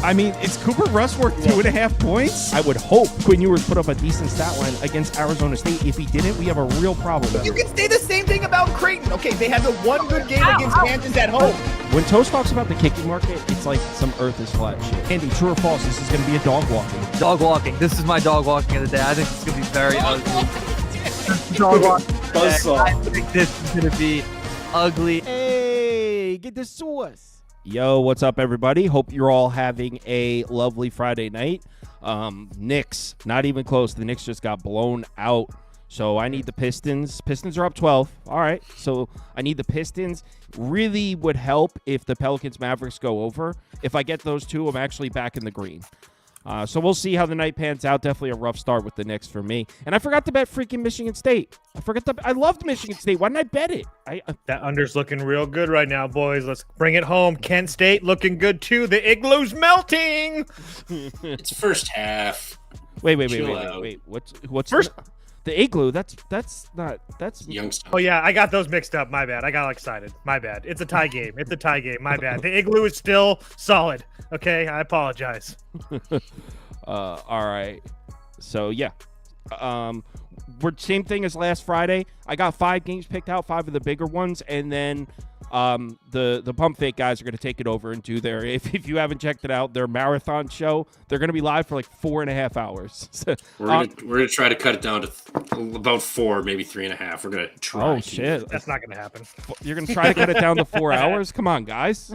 I mean, it's Cooper Rush worth 2.5 points? I would hope Quinn Ewers put up a decent stat line against Arizona State. If he didn't, we have a real problem. You can say the same thing about Creighton. Okay, they had the one good game against Kansas at home. When Toast talks about the kicking market, it's like some earth is flat shit. Andy, true or false, this is going to be a dog walking. Dog walking. This is my dog walking of the day. I think it's going to be very ugly. Dog walking. I think this is going to be ugly. Hey, get the sauce. Yo, what's up, everybody? Hope you're all having a lovely Friday night. Knicks, not even close. The Knicks just got blown out. So I need the Pistons. Pistons are up 12. All right. So I need the Pistons. Really would help if the Pelicans Mavericks go over. If I get those two, I'm actually back in the green. So we'll see how the night pans out. Definitely a rough start with the Knicks for me. And I forgot to bet freaking Michigan State. I loved Michigan State. Why didn't I bet it? That under's looking real good right now, boys. Let's bring it home. Kent State looking good too. The igloo's melting. It's first half. Wait. What's first? The igloo? That's Youngstown. Oh yeah, I got those mixed up. My bad. I got excited. My bad. It's a tie game. My bad. The igloo is still solid. Okay, I apologize. All right. So yeah, we're same thing as last Friday. I got 5 games picked out, 5 of the bigger ones, and then the Pump Fake guys are going to take it over and do their, if you haven't checked it out, their marathon show. They're going to be live for like 4.5 hours. We're gonna try to cut it down to about 4, maybe 3.5. We're gonna try. Oh shit, that's not going to happen. You're going to try to cut it down to 4 hours? Come on, guys.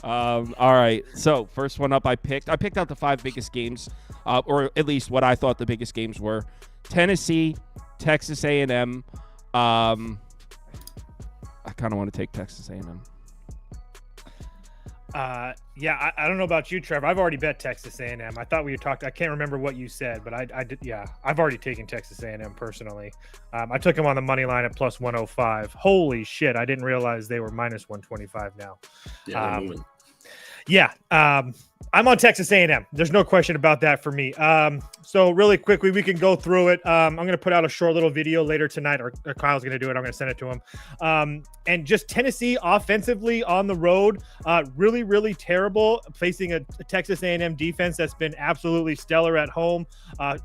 All right. So first one up, I picked out the 5 biggest games, or at least what I thought the biggest games were. Tennessee, Texas A&M. I kind of want to take Texas A&M. Yeah, I don't know about you, Trevor. I've already bet Texas A&M. I thought we talked. I can't remember what you said, but I did. Yeah, I've already taken Texas A&M personally. I took them on the money line at plus 105. Holy shit! I didn't realize they were minus 125 now. Yeah, I'm on Texas A&M. There's no question about that for me. So really quickly, we can go through it. I'm going to put out a short little video later tonight, or Kyle's going to do it. I'm going to send it to him. And just Tennessee offensively on the road, really, really terrible, facing a Texas A&M defense that's been absolutely stellar at home. Our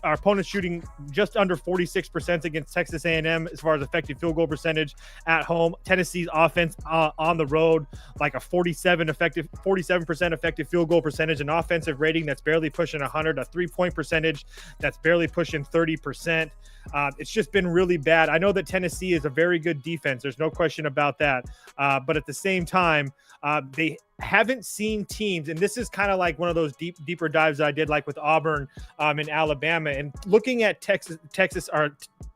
opponents shooting just under 46% against Texas A&M as far as effective field goal percentage at home. Tennessee's offense on the road, like a 47% effective field goal percentage, an offensive rating that's barely pushing 100, a 3-point percentage that's barely pushing 30%. It's just been really bad. I know that Tennessee is a very good defense. There's no question about that. But at the same time, they haven't seen teams, and this is kind of like one of those deeper dives I did, like with Auburn in Alabama, and looking at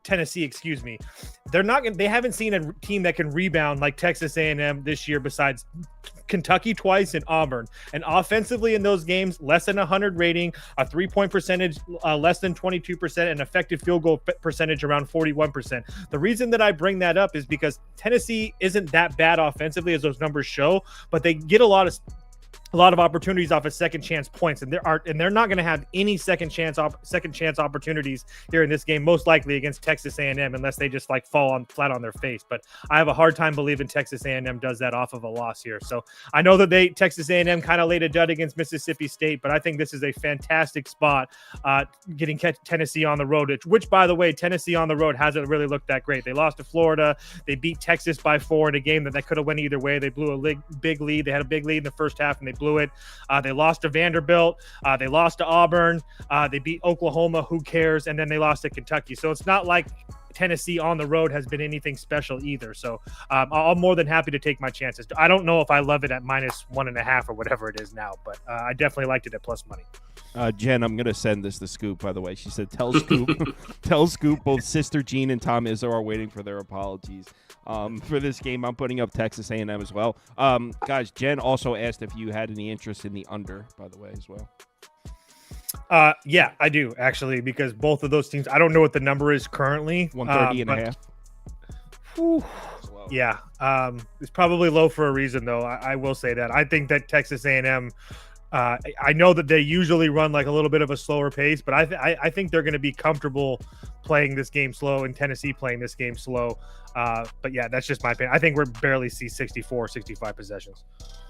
Tennessee, excuse me. They haven't seen a team that can rebound like Texas A&M this year, besides Kentucky twice and Auburn. And offensively in those games, less than 100 rating, a 3-point percentage less than 22%, and effective field goal percentage around 41%. The reason that I bring that up is because Tennessee isn't that bad offensively as those numbers show, but they get a lot of opportunities off of second chance points, and they're not going to have any second chance opportunities here in this game, most likely against Texas A&M, unless they just like fall flat on their face. But I have a hard time believing Texas A&M does that off of a loss here. So I know that Texas A&M kind of laid a dud against Mississippi State, but I think this is a fantastic spot getting Tennessee on the road, which by the way, Tennessee on the road hasn't really looked that great. They lost to Florida. They beat Texas by 4 in a game that could have went either way. They blew a big lead. They had a big lead in the first half, and they blew it. They lost to Vanderbilt. They lost to Auburn. They beat Oklahoma. Who cares? And then they lost to Kentucky. So it's not like Tennessee on the road has been anything special either. So I'm more than happy to take my chances. I don't know if I love it at minus 1.5 or whatever it is now, but I definitely liked it at plus money. Jen, I'm going to send this to Scoop, by the way. She said, tell Scoop, tell Scoop both Sister Jean and Tom Izzo are waiting for their apologies. For this game, I'm putting up Texas A&M as well. Guys, Jen also asked if you had any interest in the under, by the way, as well. Yeah, I do, actually, because both of those teams, I don't know what the number is currently. 130 and a half. Whew, yeah, it's probably low for a reason, though. I will say that. I think that Texas A&M, I know that they usually run like a little bit of a slower pace, but I think they're going to be comfortable playing this game slow, and Tennessee playing this game slow. But yeah, that's just my opinion. I think we're barely see 64, 65 possessions.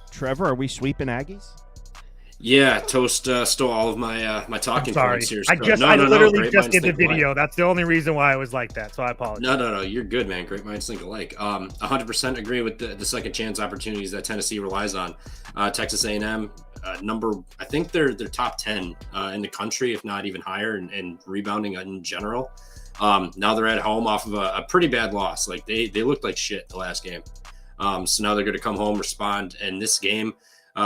Trevor, are we sweeping Aggies? Yeah, Toast stole all of my my talking Sorry. points here. I So, just, no, I no, no. literally Great just minds did the think alike. video. That's the only reason why I was like that. So I apologize. No. You're good, man. Great minds think alike. 100% agree with the second chance opportunities that Tennessee relies on. Texas A&M, I think they're top 10 in the country, if not even higher, in rebounding in general. Now they're at home off of a pretty bad loss. Like they looked like shit the last game. So now they're going to come home, respond, and this game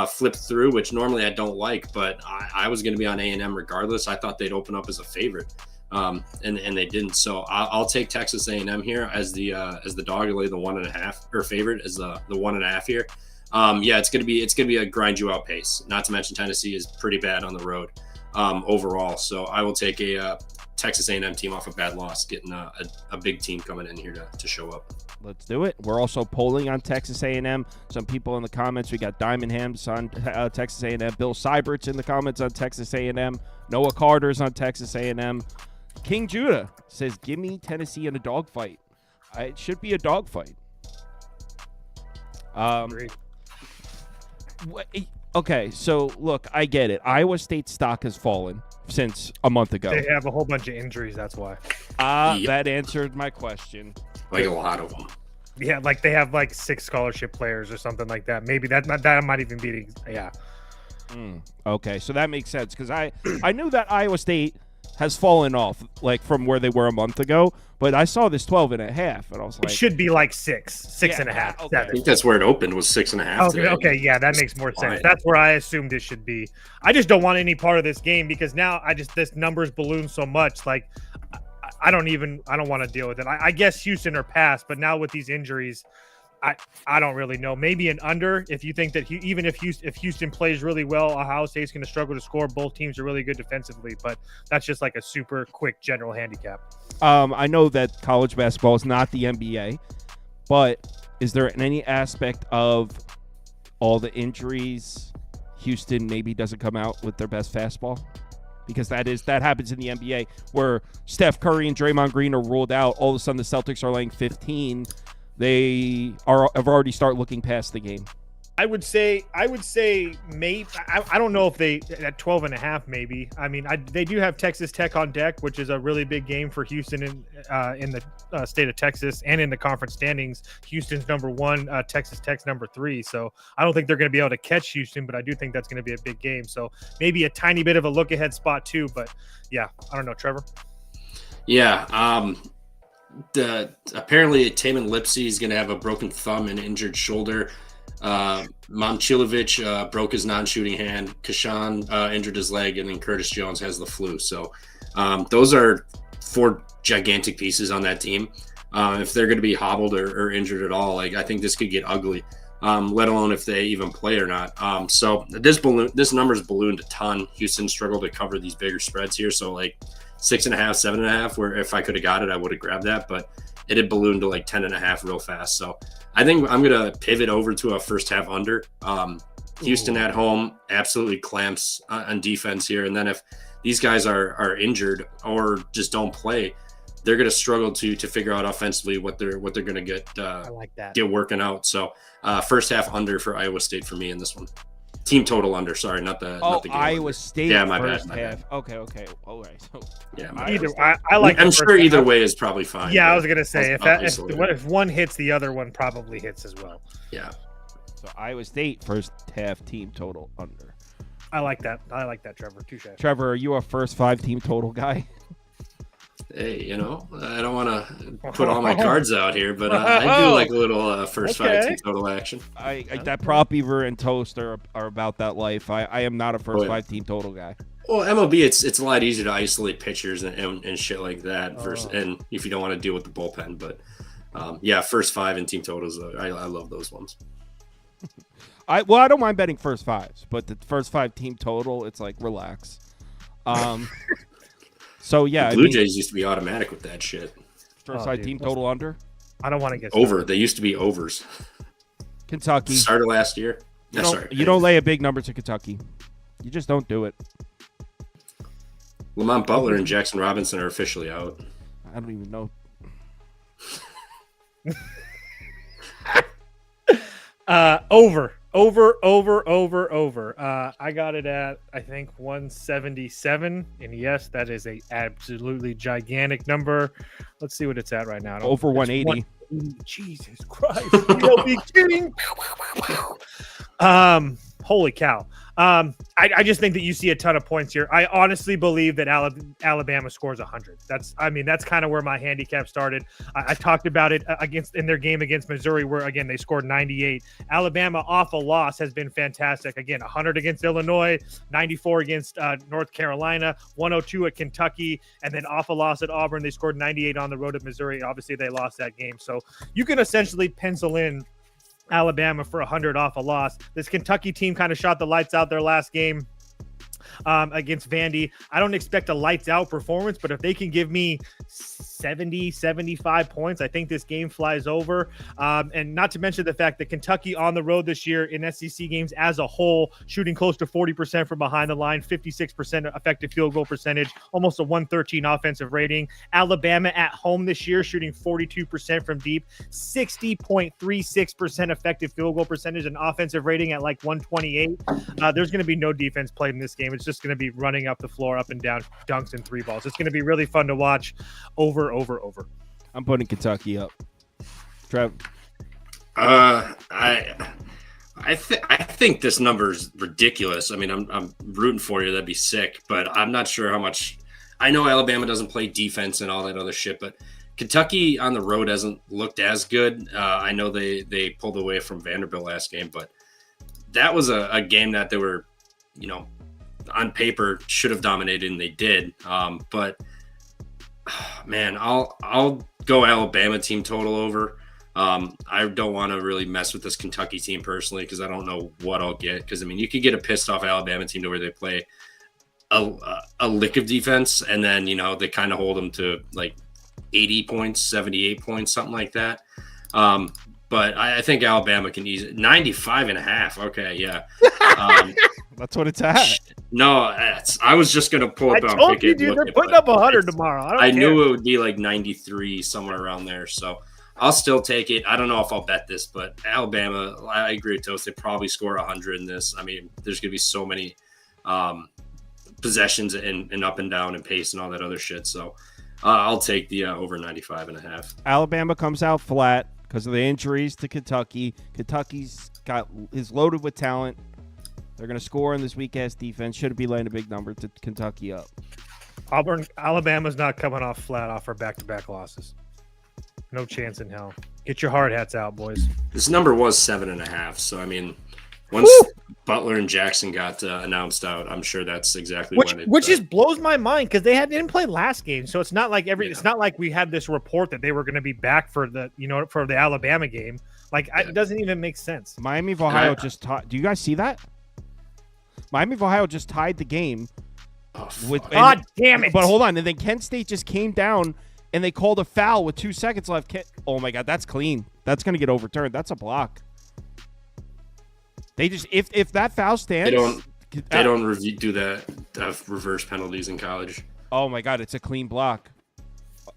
flip through, which normally I don't like, but I was going to be on A&M regardless. I thought they'd open up as a favorite, and they didn't. So I'll take Texas A&M here as the dog, lay the 1.5 or favorite as the 1.5 here. Yeah, it's gonna be a grind you out pace. Not to mention Tennessee is pretty bad on the road overall. So I will take a Texas A&M team off a bad loss, getting a big team coming in here to show up. Let's do it. We're also polling on Texas A&M. Some people in the comments. We got Diamond Hams on Texas A&M. Bill Seibert's in the comments on Texas A&M. Noah Carter's on Texas A&M. King Judah says, "Give me Tennessee in a dogfight." It should be a dogfight. Agreed. Okay, so look, I get it. Iowa State stock has fallen since a month ago. They have a whole bunch of injuries. That's why. Yep. That answered my question. Like a lot of them. Yeah, like they have like 6 scholarship players or something like that. Maybe that might even be. Yeah. Okay, so that makes sense because I knew that Iowa State has fallen off like from where they were a month ago, but I saw this 12.5 and I was It like, should be like 6 and a half, okay. I 7. think that's where it opened, was 6.5 today. Okay, yeah, that makes more sense. Fine. That's where I assumed it should be. I just don't want any part of this game because now this numbers balloon so much. Like, I don't want to deal with it. I guess Houston are past, but now with these injuries, I don't really know. Maybe an under if you think that even if Houston plays really well, Ohio State's going to struggle to score. Both teams are really good defensively, but that's just like a super quick general handicap. I know that college basketball is not the NBA, but is there in any aspect of all the injuries, Houston maybe doesn't come out with their best fastball? Because that happens in the NBA where Steph Curry and Draymond Green are ruled out. All of a sudden, the Celtics are laying 15. They have already start looking past the game. I would say maybe I don't know if they at 12.5 maybe. I mean, they do have Texas Tech on deck, which is a really big game for Houston in the state of Texas and in the conference standings. Houston's number 1, Texas Tech's number 3. So I don't think they're going to be able to catch Houston, but I do think that's going to be a big game. So maybe a tiny bit of a look ahead spot too. But yeah, I don't know, Trevor. Yeah. Apparently Taman Lipsey is going to have a broken thumb and injured shoulder. Momcilovic broke his non-shooting hand. Kashan injured his leg, and then Curtis Jones has the flu. So those are 4 gigantic pieces on that team. If they're going to be hobbled or injured at all, like I think this could get ugly. Let alone if they even play or not. So this number's ballooned a ton. Houston struggled to cover these bigger spreads here. So like 6.5, 7.5, where if I could have got it, I would have grabbed that, but it had ballooned to like 10.5 real fast. So I think I'm going to pivot over to a first half under. Houston at home absolutely clamps on defense here. And then if these guys are injured or just don't play, they're going to struggle to figure out offensively what they're going to get I like that. get working out. So first half under for Iowa State for me in this one. Team total under. Sorry, not the game Iowa under. State. Yeah, my first bad. half. Okay. All right. So Yeah, Either I like. I'm the sure first either half. way is probably fine. Yeah, but I was gonna say if obviously. one hits, the other one probably hits as well. Yeah. So Iowa State first half team total under. I like that. Trevor. Touche. Trevor, are you a first 5 team total guy? Hey, I don't want to put all my cards out here, but I do like a little first 5 team total action. I that prop beaver and toast are about that life. I am not a first 5 team total guy. Well, MLB, it's a lot easier to isolate pitchers and shit like that, and if you don't want to deal with the bullpen. But yeah, first 5 and team totals, I love those ones. I don't mind betting first 5s, but the first 5 team total, it's like relax. So yeah, The Blue Jays used to be automatic with that shit. First 5 team total under. I don't want to get Over. They used to be overs. Kentucky. Started last year. You don't lay a big number to Kentucky. You just don't do it. Lamont Butler and Jackson Robinson are officially out. I don't even know. Over Over. I got it at, I think, 177. And yes, that is a absolutely gigantic number. Let's see what it's at right now. Over 180. Jesus Christ. PLB King. Holy cow. I just think that you see a ton of points here. I honestly believe that Alabama scores 100. That's kind of where my handicap started. I talked about it in their game against Missouri, where again they scored 98. Alabama off a loss has been fantastic. Again, 100 against Illinois, 94 against North Carolina, 102 at Kentucky, and then off a loss at Auburn. They scored 98 on the road at Missouri. Obviously, they lost that game. So you can essentially pencil in Alabama for 100 off a loss. This Kentucky team kind of shot the lights out their last game against Vandy. I don't expect a lights out performance, but if they can give me 70, 75 points, I think this game flies over. And not to mention the fact that Kentucky on the road this year in SEC games as a whole, shooting close to 40% from behind the line, 56% effective field goal percentage, almost a 113 offensive rating. Alabama at home this year, shooting 42% from deep, 60.36% effective field goal percentage, and offensive rating at like 128. There's going to be no defense played in this game. It's just going to be running up the floor, up and down, dunks and three balls. It's going to be really fun to watch. Over. I'm putting Kentucky up. Trev. I think this number's ridiculous. I mean, I'm rooting for you. That'd be sick, but I'm not sure how much. I know Alabama doesn't play defense and all that other shit, but Kentucky on the road hasn't looked as good. I know they pulled away from Vanderbilt last game, but that was a game that they were, on paper should have dominated, and they did. But man, I'll go Alabama team total over. I don't want to really mess with this Kentucky team personally because I don't know what I'll get. Because I mean, you could get a pissed off Alabama team to where they play a lick of defense, and then they kind of hold them to like 80 points, 78 points, something like that. But I think Alabama can ease it. 95.5. Okay, yeah. That's what it's at. No, I was just gonna pull up. I told you, dude. They're putting up 100 tomorrow. I knew it would be like 93, somewhere around there. So I'll still take it. I don't know if I'll bet this, but Alabama, I agree with Toast. They probably score 100 in this. I mean, there's gonna be so many possessions and up and down and pace and all that other shit. So I'll take the over 95.5. Alabama comes out flat because of the injuries to Kentucky. Kentucky's is loaded with talent. They're going to score in this weak-ass defense. Should be laying a big number to Kentucky up. Alabama's not coming off flat off our back-to-back losses. No chance in hell. Get your hard hats out, boys. This number was 7.5. So, I mean, once Butler and Jackson got announced out, I'm sure that's exactly when it... Which just blows my mind because they didn't play last game. So it's not like it's not like we had this report that they were going to be back for the Alabama game. Like, it doesn't even make sense. Miami of Ohio just taught... Do you guys see that? Miami of Ohio just tied the game. God damn it. But hold on. And then Kent State just came down and they called a foul with 2 seconds left. Oh, my God. That's clean. That's going to get overturned. That's a block. They just, if that foul stands. They don't do that reverse penalties in college. Oh, my God. It's a clean block.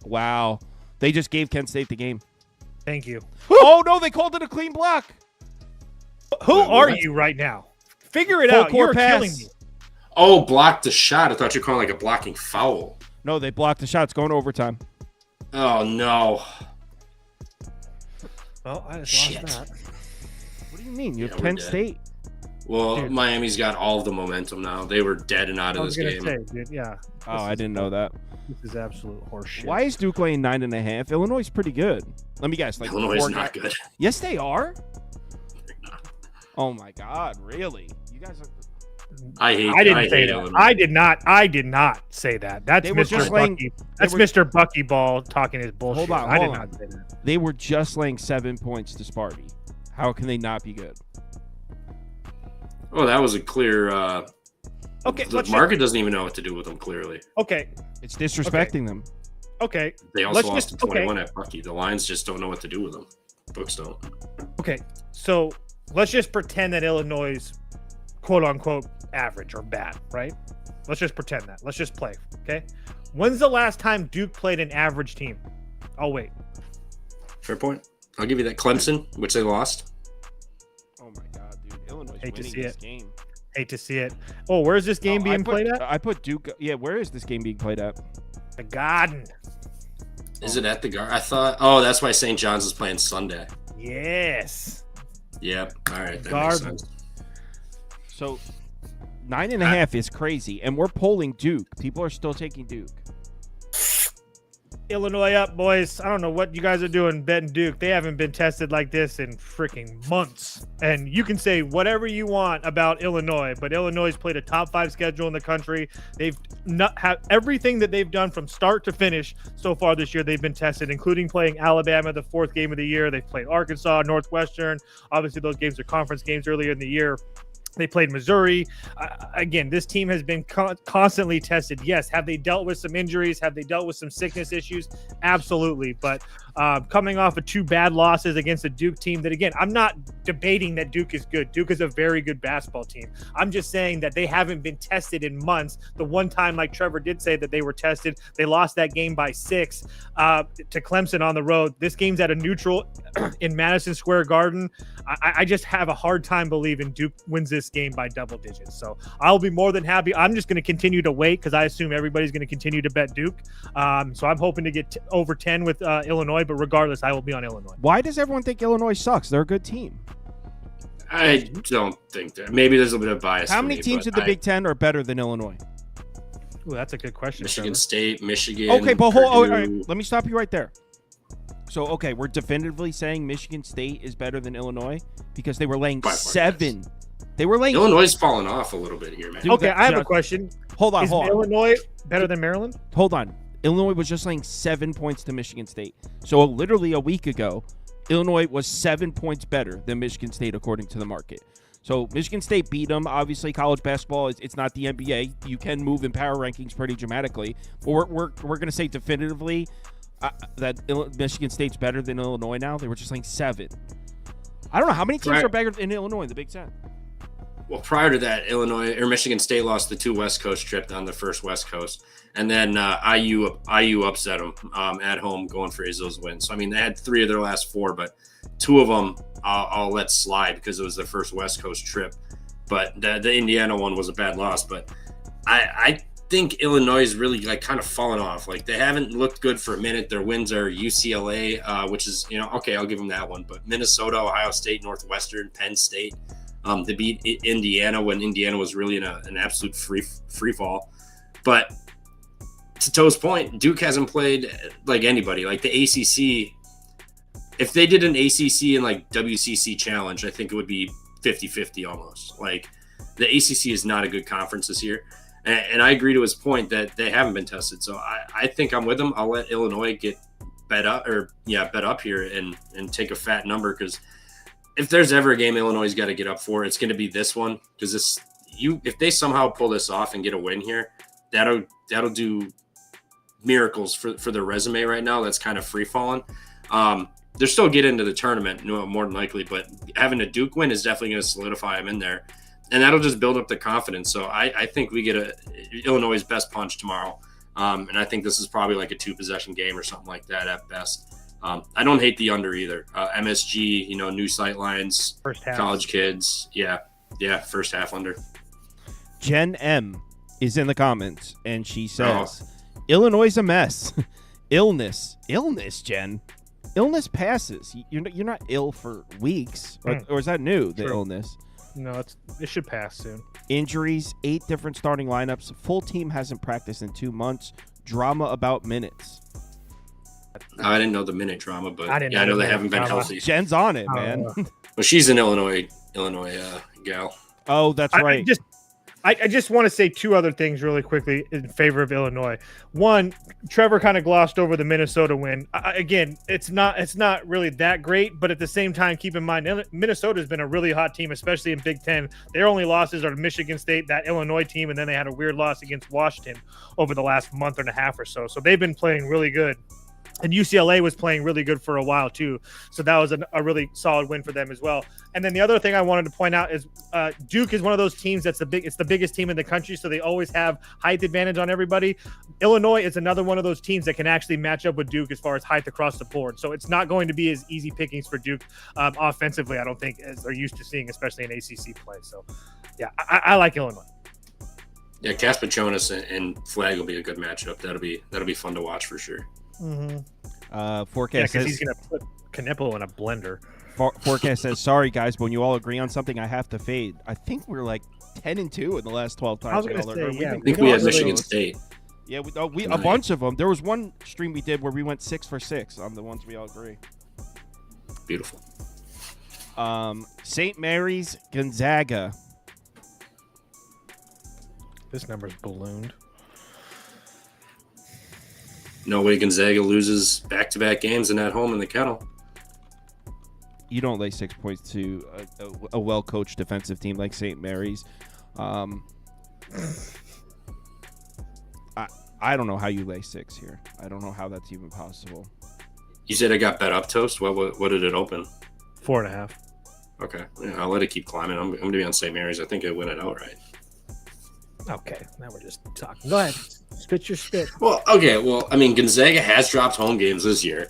Wow. They just gave Kent State the game. Thank you. Oh, no. They called it a clean block. Who are you right now? Figure it out. You're killing me. Oh, blocked the shot. I thought you were calling like a blocking foul. No, they blocked the shot. It's going to overtime. Oh, no. Well, I just lost that. What do you mean? You have Kent State. Well, dude. Miami's got all of the momentum now. They were dead and out of this game. Dude, yeah. Oh, I didn't know that. This is absolute horseshit. Why is Duke laying 9.5? Illinois is pretty good. Let me guess. Like Illinois is not good. Yes, they are. They're not. Oh my God! Really? You guys are. I didn't say that. Illinois. I did not say that. That's Mr. Bucky. That's Mr. Bucky Ball talking his bullshit. Hold on. I did not say that. They were just laying 7 points to Sparty. How can they not be good? Oh, that was a clear. Okay, the market doesn't even know what to do with them. Clearly, okay, it's disrespecting them. Okay, they also lost to 21 at Bucky. The Lions just don't know what to do with them. Books don't. Okay, so let's just pretend that Illinois is quote unquote average or bad, right? Let's just pretend that. Let's just play. Okay, when's the last time Duke played an average team? I'll wait. Fair point. I'll give you that. Clemson, which they lost. Oh my God, dude! Illinois Hate to winning see this it. game. Hate to see it. Oh, where's this game being played at? I put Duke. Yeah, where is this game being played at? The Garden. Is it at the Gar? I thought. Oh, that's why St. John's is playing Sunday. Yes. Yep. All right. That Garden. makes sense. So 9.5 is crazy, and we're polling Duke. People are still taking Duke. Illinois up, boys. I don't know what you guys are doing betting Duke. They haven't been tested like this in freaking months. And you can say whatever you want about Illinois, but Illinois played a top 5 schedule in the country. They've not had everything that they've done from start to finish so far this year. They've been tested, including playing Alabama, the 4th game of the year. They've played Arkansas, Northwestern. Obviously, those games are conference games earlier in the year. They played Missouri. Again, this team has been constantly tested. Yes. Have they dealt with some injuries? Have they dealt with some sickness issues? Absolutely. But coming off of 2 bad losses against a Duke team that, again, I'm not debating that Duke is good. Duke is a very good basketball team. I'm just saying that they haven't been tested in months. The one time, like Trevor did say, that they were tested, they lost that game by 6 to Clemson on the road. This game's at a neutral in Madison Square Garden. I just have a hard time believing Duke wins this game by double digits. So I'll be more than happy. I'm just going to continue to wait because I assume everybody's going to continue to bet Duke. So I'm hoping to get over 10 with Illinois, but regardless, I will be on Illinois. Why does everyone think Illinois sucks? They're a good team. I don't think that. Maybe there's a bit of bias. How many teams in the Big Ten are better than Illinois? Ooh, that's a good question. Michigan State, Michigan. Okay, but all right, Purdue. let me stop you right there. So, okay, we're definitively saying Michigan State is better than Illinois because they were laying By far, 7. They were laying. Illinois is falling off a little bit here, man. Dude, Okay, I have a question. Hold on, Is hold on. Illinois better than Maryland? Hold on. Illinois was just laying 7 points to Michigan State. So literally a week ago, Illinois was 7 points better than Michigan State according to the market. So Michigan State beat them. Obviously, college basketball it's not the NBA. You can move in power rankings pretty dramatically. But we're going to say definitively that Michigan State's better than Illinois now. They were just laying 7. I don't know how many teams are better than Illinois in the Big Ten. Well, prior to that, Illinois or Michigan State lost the 2 West Coast trip on the first West Coast, and then IU upset them at home, going for Izzo's win. So I mean, they had 3 of their last 4, but 2 of them I'll let slide because it was their first West Coast trip. But the Indiana one was a bad loss. But I think Illinois is really like kind of fallen off. Like they haven't looked good for a minute. Their wins are UCLA, which is okay, I'll give them that one. But Minnesota, Ohio State, Northwestern, Penn State. They beat Indiana when Indiana was really in an absolute free fall. But to Toe's point, Duke hasn't played like anybody. Like the ACC, if they did an ACC and like WCC challenge, I think it would be 50-50 almost. Like the ACC is not a good conference this year. And I agree to his point that they haven't been tested. So I think I'm with him. I'll let Illinois get bet up here and take a fat number because if there's ever a game Illinois got to get up for, it's going to be this one because if they somehow pull this off and get a win here, that'll do miracles for their resume right now. That's kind of free falling. They're still get into the tournament more than likely, but having a Duke win is definitely going to solidify them in there, and that'll just build up the confidence. So I think we get Illinois' best punch tomorrow, and I think this is probably like a 2-possession game or something like that at best. I don't hate the under either. MSG, new sight lines, college kids. Yeah, first half under. Jen M is in the comments, and she says, Illinois is a mess. Illness, Jen. Illness passes. You're not ill for weeks, or is that new, the illness? No, it should pass soon. Injuries, 8 different starting lineups. Full team hasn't practiced in 2 months. Drama about minutes. I didn't know the minute drama, but I know they haven't been healthy. Jen's on it, man. Well, she's an Illinois gal. Oh, that's right. I just want to say 2 other things really quickly in favor of Illinois. One, Trevor kind of glossed over the Minnesota win. Again, it's not really that great, but at the same time, keep in mind Minnesota has been a really hot team, especially in Big Ten. Their only losses are to Michigan State, that Illinois team, and then they had a weird loss against Washington over the last month and a half or so. So they've been playing really good. And UCLA was playing really good for a while too, so that was a really solid win for them as well. And then the other thing I wanted to point out is Duke is one of those teams it's the biggest team in the country, so they always have height advantage on everybody. Illinois is another one of those teams that can actually match up with Duke as far as height across the board. So it's not going to be as easy pickings for Duke offensively, I don't think, as they're used to seeing, especially in ACC play. So yeah, I like Illinois. Yeah, Kaspachonis and Flag will be a good matchup. That'll be fun to watch for sure. Forecast because says, he's going to put Knipple in a blender. Forecast says, sorry guys, but when you all agree on something, I have to fade. I think we're like 10-2 in the last 12 times. I was going to say, yeah. I think we had Michigan State. Yeah, we a bunch of them. There was one stream we did where we went 6 for 6 on the ones we all agree. Beautiful. St. Mary's, Gonzaga. This number's ballooned. No way Gonzaga loses back-to-back games and at home in the Kettle. You don't lay 6 points to a well-coached defensive team like St. Mary's. I don't know how you lay 6 here. I don't know how that's even possible. You said I got bet up, Toast? What did it open? 4.5. Okay. Yeah, I'll let it keep climbing. I'm going to be on St. Mary's. I think I win it outright. Okay, now we're just talking. Go ahead. Spit your spit. Well, okay. Well, I mean, Gonzaga has dropped home games this year.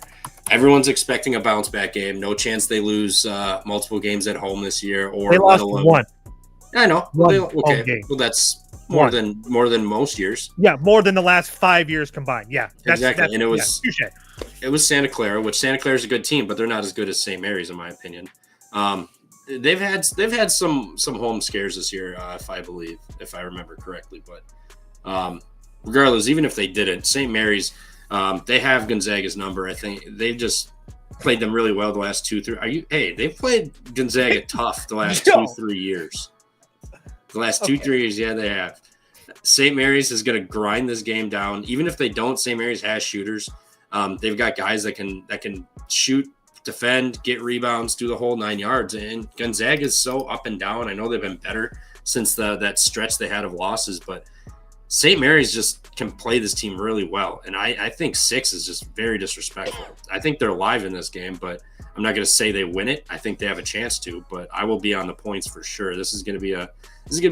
Everyone's expecting a bounce-back game. No chance they lose multiple games at home this year. Or they lost one. I know. Okay. Game. Well, that's more than most years. Yeah, more than the last 5 years combined. Yeah, exactly. And it was touche. It was Santa Clara, which Santa Clara is a good team, but they're not as good as St. Mary's in my opinion. They've had some home scares this year, if I remember correctly. But regardless, even if they didn't, St. Mary's, they have Gonzaga's number. I think they've just played them really well the last 2-3. They've played Gonzaga tough the last 2-3 years. The last 2-3 years, yeah, they have. St. Mary's is going to grind this game down. Even if they don't, St. Mary's has shooters. They've got guys that can shoot, defend, get rebounds, do the whole 9 yards. And Gonzaga is so up and down. I know they've been better since that stretch they had of losses, but St. Mary's just can play this team really well. And I think 6 is just very disrespectful. I think they're live in this game, but I'm not going to say they win it. I think they have a chance to, but I will be on the points for sure. This is going to be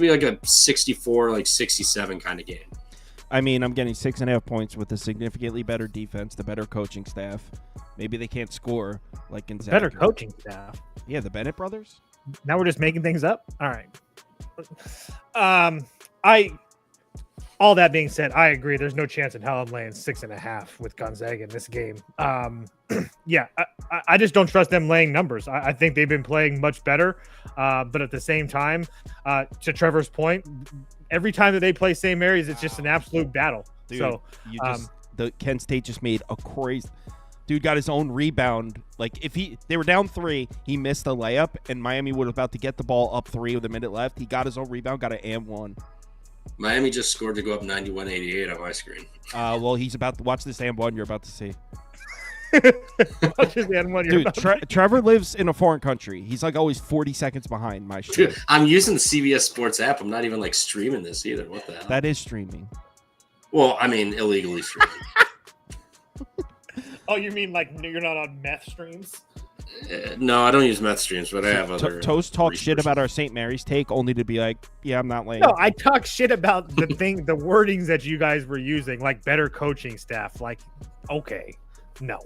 like a 64, like 67 kind of game. I mean, I'm getting 6.5 points with a significantly better defense, the better coaching staff. Maybe they can't score like Gonzaga. Better coaching staff. Yeah, the Bennett brothers. Now we're just making things up. All right. All that being said, I agree. There's no chance in hell I'm laying 6.5 with Gonzaga in this game. Yeah, I just don't trust them laying numbers. I think they've been playing much better. But at the same time, to Trevor's point, every time that they play St. Mary's, it's just an absolute battle. Dude, so the Kent State just made a crazy. Dude got his own rebound. Like if they were down 3, he missed a layup, and Miami was about to get the ball up 3 with a minute left. He got his own rebound, got an and 1. Miami just scored to go up 91-88 on my screen. Well, he's about to watch this and 1 you're about to see. Watch this and 1 Dude, Trevor lives in a foreign country. He's like always 40 seconds behind my shit. Dude, I'm using the CBS Sports app. I'm not even like streaming this either. What the hell? That is streaming. Well, I mean, illegally streaming. Oh, you mean like you're not on meth streams? No, I don't use meth streams, but I have other. Toast talks shit about our St. Mary's take, only to be like, "Yeah, I'm not laying." No, I talk shit about the wordings that you guys were using, like better coaching staff. Like, okay, no.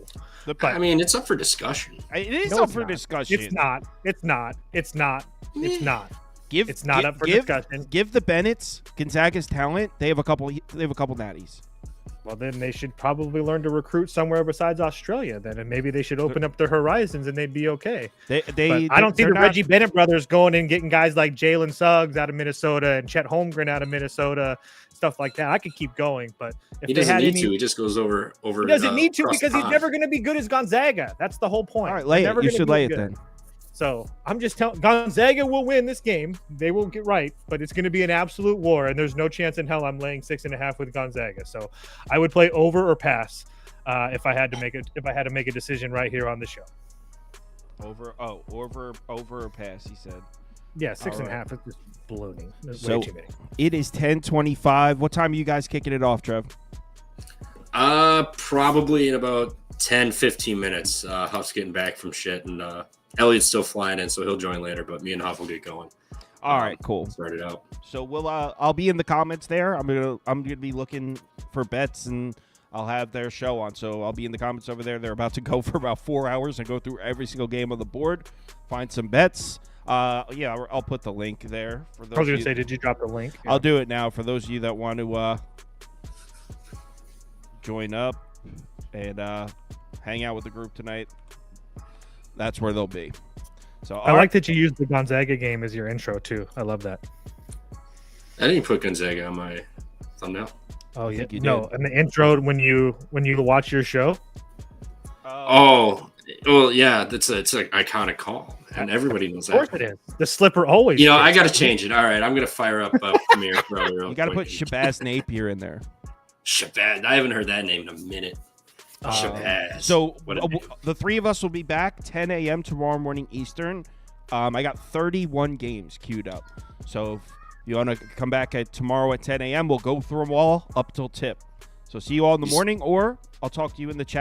But I mean, it's up for discussion. It is up for discussion. It's not. It's not. It's not. It's not up for discussion. Give the Bennetts Gonzaga's talent. They have a couple natties. Well, then they should probably learn to recruit somewhere besides Australia then, and maybe they should open up their horizons and they'd be okay. I don't see the Reggie Bennett brothers going and getting guys like Jalen Suggs out of Minnesota and Chet Holmgren out of Minnesota, stuff like that. I could keep going, but if he doesn't need to. He just goes over. He doesn't need to because he's never going to be good as Gonzaga. That's the whole point. All right, lay it. You should lay it then. So I'm just telling Gonzaga will win this game. They will get right, but it's going to be an absolute war, and there's no chance in hell I'm laying 6.5 with Gonzaga. So I would play over or pass if I had to make a decision right here on the show. Over or pass, he said. Yeah, 6.5 is just ballooning. There's so way too many. It is 10:25. What time are you guys kicking it off, Trev? Probably in about 10, 15 minutes. Huff's getting back from shit, and Elliot's still flying in, so he'll join later. But me and Huff will get going. All right, cool. Start it out. So we'll I'll be in the comments there. I'm gonna be looking for bets, and I'll have their show on. So I'll be in the comments over there. They're about to go for about 4 hours and go through every single game on the board, find some bets. Yeah, I'll put the link there for those. I was gonna say, did you drop the link? I'll do it now for those of you that want to join up and hang out with the group tonight. That's where they'll be. So I like that you used the Gonzaga game as your intro too. I love that. I didn't put Gonzaga on my thumbnail. Oh yeah, you no, did. and the intro when you watch your show. Oh, well, yeah, it's an iconic call, and everybody knows that. Of course it is. The slipper always. You know, fits. I got to change it. All right, I'm gonna fire up Premiere Pro. You got to put Shabazz Napier in there. Shabazz. I haven't heard that name in a minute. Shabazz. So What a name. the three of us will be back 10 a.m. tomorrow morning Eastern. I got 31 games queued up. So if you want to come back tomorrow at 10 a.m., we'll go through them all up till tip. So see you all in the morning, or I'll talk to you in the chat.